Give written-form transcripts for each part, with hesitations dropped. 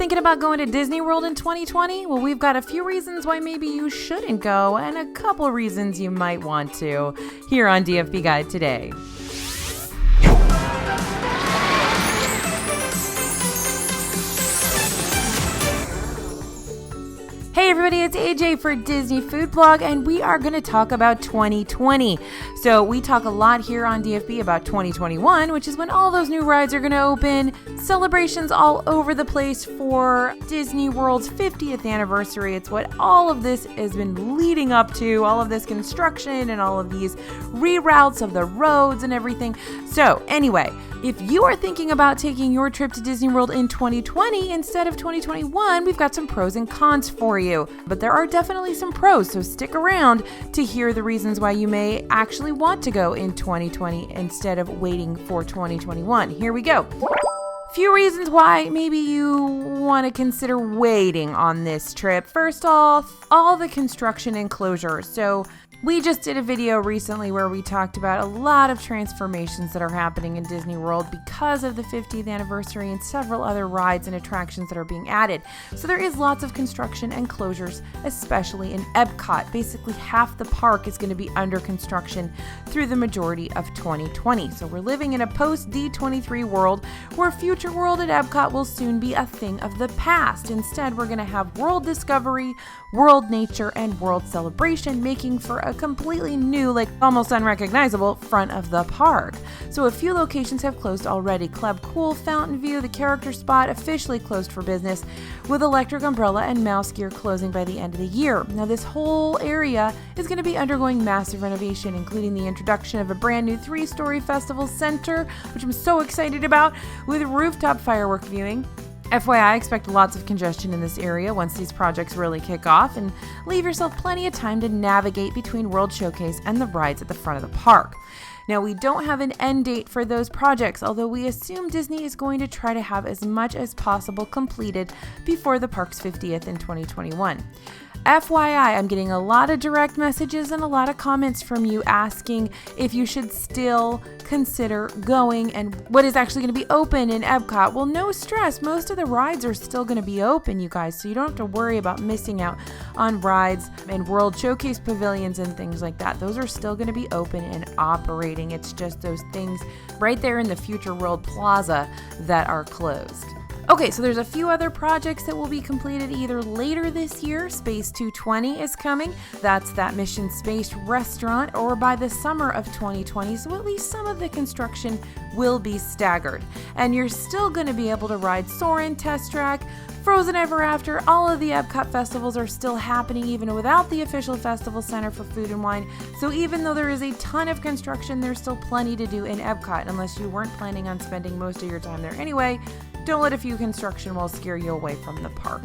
thinking about going to Disney World in 2020? Well, we've got a few reasons why maybe you shouldn't go and a couple reasons you might want to here on DFB Guide today. Hey everybody, it's AJ for Disney Food Blog, and we are going to talk about 2020. So we talk a lot here on DFB about 2021, which is when all those new rides are going to open, celebrations all over the place for Disney World's 50th anniversary. It's what all of this has been leading up to, all of this construction and all of these reroutes of the roads and everything. So anyway, if you are thinking about taking your trip to Disney World in 2020 instead of 2021, we've got some pros and cons for you. But there are definitely some pros, so stick around to hear the reasons why you may actually want to go in 2020 instead of waiting for 2021. Here we go. Few reasons why maybe you want to consider waiting on this trip. First off, all the construction and closures. So we just did a video recently where we talked about a lot of transformations that are happening in Disney World because of the 50th anniversary and several other rides and attractions that are being added. So there is lots of construction and closures, especially in Epcot. Basically, half the park is going to be under construction through the majority of 2020. So we're living in a post-D23 world where Future World at Epcot will soon be a thing of the past. Instead, we're going to have World Discovery, World Nature, and World Celebration, making for a completely new, almost unrecognizable front of the park. So a few locations have closed already. Club Cool, Fountain View, the Character Spot officially closed for business, with Electric Umbrella and Mouse Gear closing by the end of the year. Now this whole area is going to be undergoing massive renovation, including the introduction of a brand new 3-story festival center, which I'm so excited about, with rooftop firework viewing. FYI, expect lots of congestion in this area once these projects really kick off, and leave yourself plenty of time to navigate between World Showcase and the rides at the front of the park. Now, we don't have an end date for those projects, although we assume Disney is going to try to have as much as possible completed before the park's 50th in 2021. FYI, I'm getting a lot of direct messages and a lot of comments from you asking if you should still consider going and what is actually going to be open in Epcot. Well, no stress. Most of the rides are still going to be open, you guys, so you don't have to worry about missing out on rides and World Showcase pavilions and things like that. Those are still going to be open and operating. It's just those things right there in the Future World Plaza that are closed. Okay, so there's a few other projects that will be completed either later this year. Space 220 is coming. That's that Mission Space restaurant, or by the summer of 2020. So at least some of the construction will be staggered. And you're still going to be able to ride Soarin', Test Track, Frozen Ever After. All of the Epcot festivals are still happening even without the official festival center for food and wine. So even though there is a ton of construction, there's still plenty to do in Epcot, unless you weren't planning on spending most of your time there anyway. Don't let a few construction walls scare you away from the park.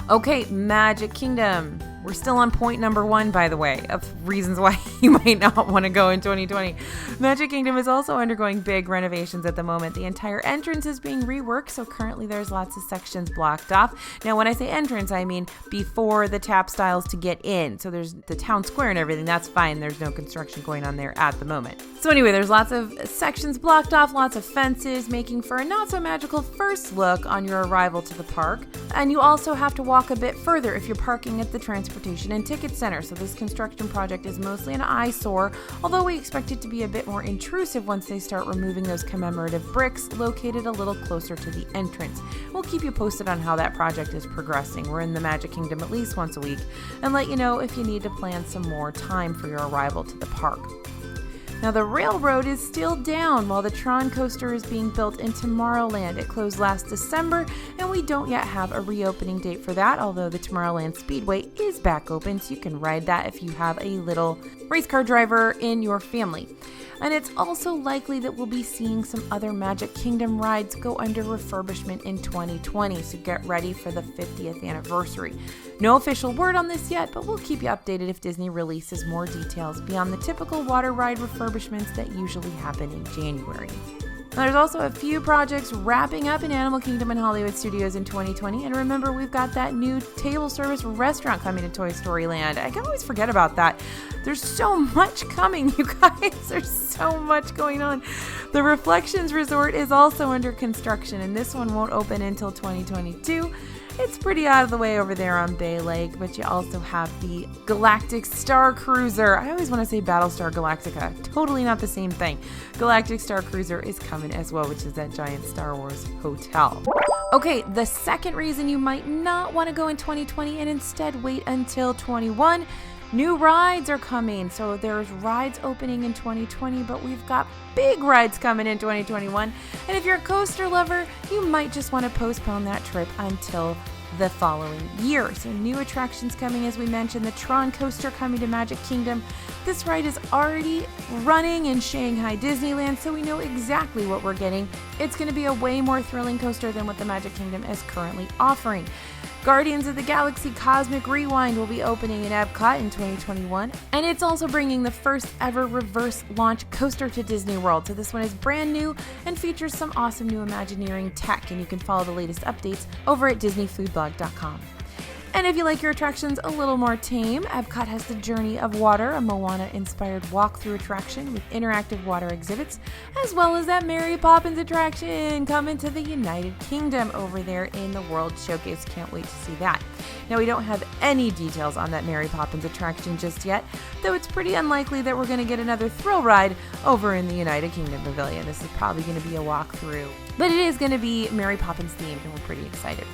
Okay, Magic Kingdom. We're still on point number 1, by the way, of reasons why you might not want to go in 2020. Magic Kingdom is also undergoing big renovations at the moment. The entire entrance is being reworked, so currently there's lots of sections blocked off. Now, when I say entrance, I mean before the tap styles to get in. So there's the town square and everything. That's fine. There's no construction going on there at the moment. So anyway, there's lots of sections blocked off, lots of fences, making for a not-so-magical first look on your arrival to the park. And you also have to walk a bit further if you're parking at the Transportation and Ticket Center. So this construction project is mostly an eyesore, although we expect it to be a bit more intrusive once they start removing those commemorative bricks located a little closer to the entrance. We'll keep you posted on how that project is progressing. We're in the Magic Kingdom at least once a week, and let you know if you need to plan some more time for your arrival to the park. Now, the railroad is still down while the Tron coaster is being built in Tomorrowland. It closed last December, and we don't yet have a reopening date for that, although the Tomorrowland Speedway is back open, so you can ride that if you have a little race car driver in your family. And it's also likely that we'll be seeing some other Magic Kingdom rides go under refurbishment in 2020, so get ready for the 50th anniversary. No official word on this yet, but we'll keep you updated if Disney releases more details beyond the typical water ride refurbishments that usually happen in January. Now, there's also a few projects wrapping up in Animal Kingdom and Hollywood Studios in 2020. And remember, we've got that new table service restaurant coming to Toy Story Land. I can always forget about that. There's so much coming, you guys. There's so much going on. The Reflections Resort is also under construction, and this one won't open until 2022. It's pretty out of the way over there on Bay Lake, but you also have the Galactic Star Cruiser. I always want to say Battlestar Galactica. Totally not the same thing. Galactic Star Cruiser is coming as well, which is that giant Star Wars hotel. Okay, the second reason you might not want to go in 2020 and instead wait until 21. New rides are coming. So there's rides opening in 2020, but we've got big rides coming in 2021. And if you're a coaster lover, you might just want to postpone that trip until the following year. So new attractions coming, as we mentioned, the Tron coaster coming to Magic Kingdom. This ride is already running in Shanghai Disneyland, so we know exactly what we're getting. It's going to be a way more thrilling coaster than what the Magic Kingdom is currently offering. Guardians of the Galaxy Cosmic Rewind will be opening in Epcot in 2021, and it's also bringing the first ever reverse launch coaster to Disney World. So this one is brand new and features some awesome new Imagineering tech, and you can follow the latest updates over at DisneyFoodBlog.com. And if you like your attractions a little more tame, Epcot has the Journey of Water, a Moana-inspired walkthrough attraction with interactive water exhibits, as well as that Mary Poppins attraction coming to the United Kingdom over there in the World Showcase. Can't wait to see that. Now, we don't have any details on that Mary Poppins attraction just yet, though it's pretty unlikely that we're going to get another thrill ride over in the United Kingdom Pavilion. This is probably going to be a walkthrough, but it is going to be Mary Poppins themed, and we're pretty excited.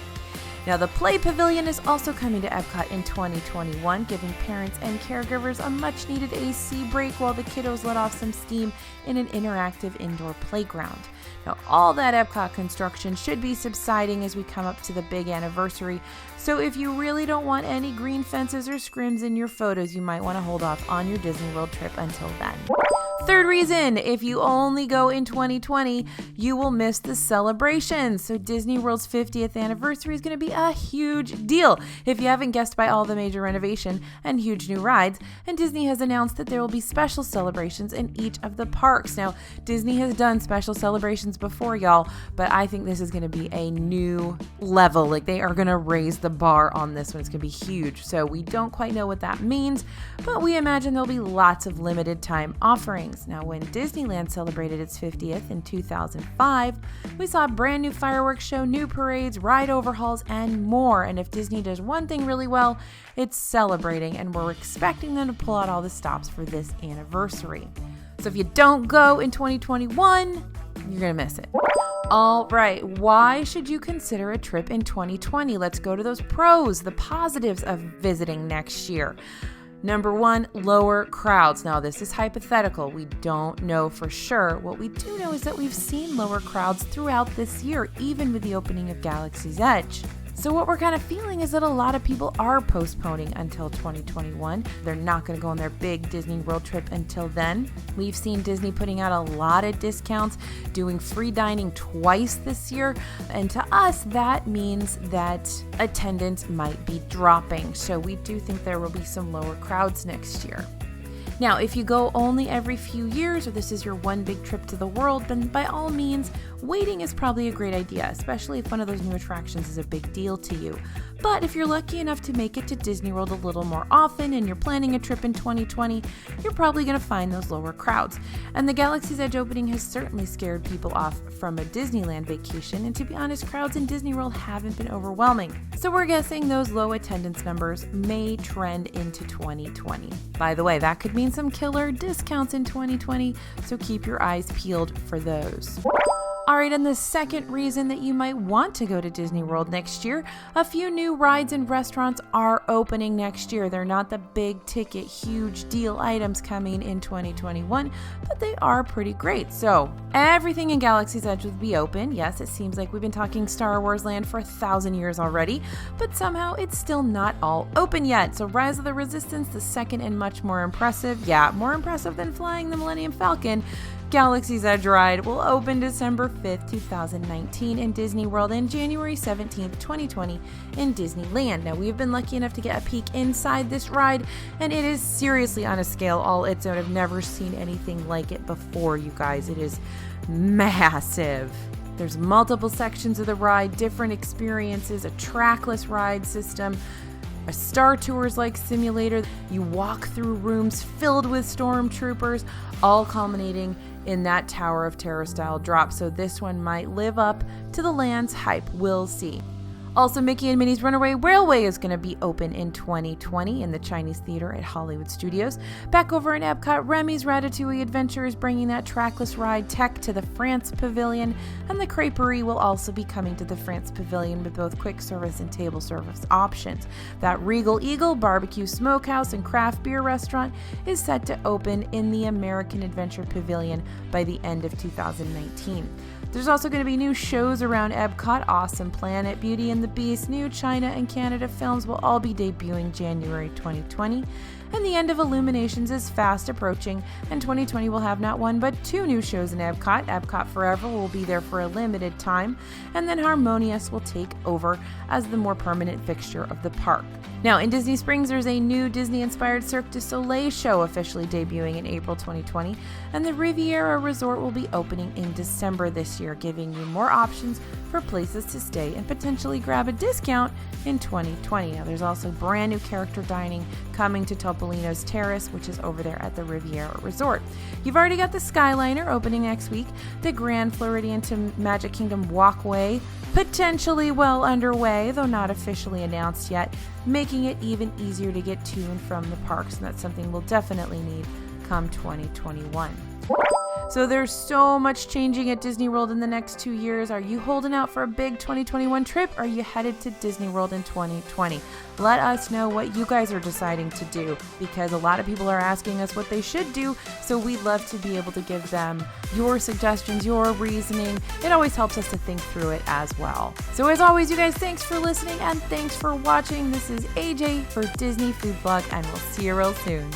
Now, the Play Pavilion is also coming to Epcot in 2021, giving parents and caregivers a much-needed AC break while the kiddos let off some steam in an interactive indoor playground. Now, all that Epcot construction should be subsiding as we come up to the big anniversary, so if you really don't want any green fences or scrims in your photos, you might want to hold off on your Disney World trip until then. Third reason, if you only go in 2020, you will miss the celebrations. So Disney World's 50th anniversary is going to be a huge deal. If you haven't guessed by all the major renovation and huge new rides, and Disney has announced that there will be special celebrations in each of the parks. Now, Disney has done special celebrations before, y'all, but I think this is going to be a new level. Like, they are going to raise the bar on this one. It's going to be huge. So we don't quite know what that means, but we imagine there'll be lots of limited time offerings. Now, when Disneyland celebrated its 50th in 2005, we saw a brand new fireworks show, new parades, ride overhauls, and more. And if Disney does one thing really well, it's celebrating, and we're expecting them to pull out all the stops for this anniversary. So if you don't go in 2021, you're going to miss it. All right, why should you consider a trip in 2020? Let's go to those pros, the positives of visiting next year. Number one, lower crowds. Now, this is hypothetical. We don't know for sure. What we do know is that we've seen lower crowds throughout this year, even with the opening of Galaxy's Edge. So what we're kind of feeling is that a lot of people are postponing until 2021. They're not going to go on their big Disney World trip until then. We've seen Disney putting out a lot of discounts, doing free dining twice this year. And to us, that means that attendance might be dropping. So we do think there will be some lower crowds next year. Now, if you go only every few years, or this is your one big trip to the world, then by all means, waiting is probably a great idea, especially if one of those new attractions is a big deal to you. But if you're lucky enough to make it to Disney World a little more often and you're planning a trip in 2020, you're probably going to find those lower crowds. And the Galaxy's Edge opening has certainly scared people off from a Disneyland vacation, and to be honest, crowds in Disney World haven't been overwhelming. So we're guessing those low attendance numbers may trend into 2020. By the way, that could mean some killer discounts in 2020, so keep your eyes peeled for those. All right, and the second reason that you might want to go to Disney World next year, a few new rides and restaurants are opening next year. They're not the big ticket, huge deal items coming in 2021, but they are pretty great. So everything in Galaxy's Edge will be open. Yes, it seems like we've been talking Star Wars Land for 1,000 years already, but somehow it's still not all open yet. So Rise of the Resistance, the second and much more impressive, more impressive than flying the Millennium Falcon, Galaxy's Edge ride will open December 5th, 2019 in Disney World and January 17th, 2020 in Disneyland. Now, we've been lucky enough to get a peek inside this ride, and it is seriously on a scale all its own. I've never seen anything like it before, you guys. It is massive. There's multiple sections of the ride, different experiences, a trackless ride system. a Star Tours-like simulator. You walk through rooms filled with stormtroopers, all culminating in that Tower of Terror style drop. So this one might live up to the land's hype. We'll see. Also, Mickey and Minnie's Runaway Railway is going to be open in 2020 in the Chinese Theater at Hollywood Studios. Back over in Epcot, Remy's Ratatouille Adventure is bringing that trackless ride tech to the France Pavilion, and the Crêperie will also be coming to the France Pavilion with both quick service and table service options. That Regal Eagle Barbecue Smokehouse and Craft Beer Restaurant is set to open in the American Adventure Pavilion by the end of 2019. There's also going to be new shows around Epcot. Awesome Planet, Beauty and the Beast, new China and Canada films will all be debuting January 2020. And the end of Illuminations is fast approaching, and 2020 will have not one but two new shows in Epcot. Epcot Forever will be there for a limited time, and then Harmonious will take over as the more permanent fixture of the park. Now, in Disney Springs, there's a new Disney-inspired Cirque du Soleil show officially debuting in April 2020, and the Riviera Resort will be opening in December this year, giving you more options for places to stay and potentially grab a discount in 2020. Now, there's also brand new character dining coming to Topolino's Terrace, which is over there at the Riviera Resort. You've already got the Skyliner opening next week, the Grand Floridian to Magic Kingdom Walkway potentially well underway, though not officially announced yet, making it even easier to get to and from the parks, and that's something we'll definitely need come 2021. So there's so much changing at Disney World in the next 2 years. Are you holding out for a big 2021 trip? Or are you headed to Disney World in 2020? Let us know what you guys are deciding to do, because a lot of people are asking us what they should do. So we'd love to be able to give them your suggestions, your reasoning. It always helps us to think through it as well. So as always, you guys, thanks for listening and thanks for watching. This is AJ for Disney Food Blog, and we'll see you real soon.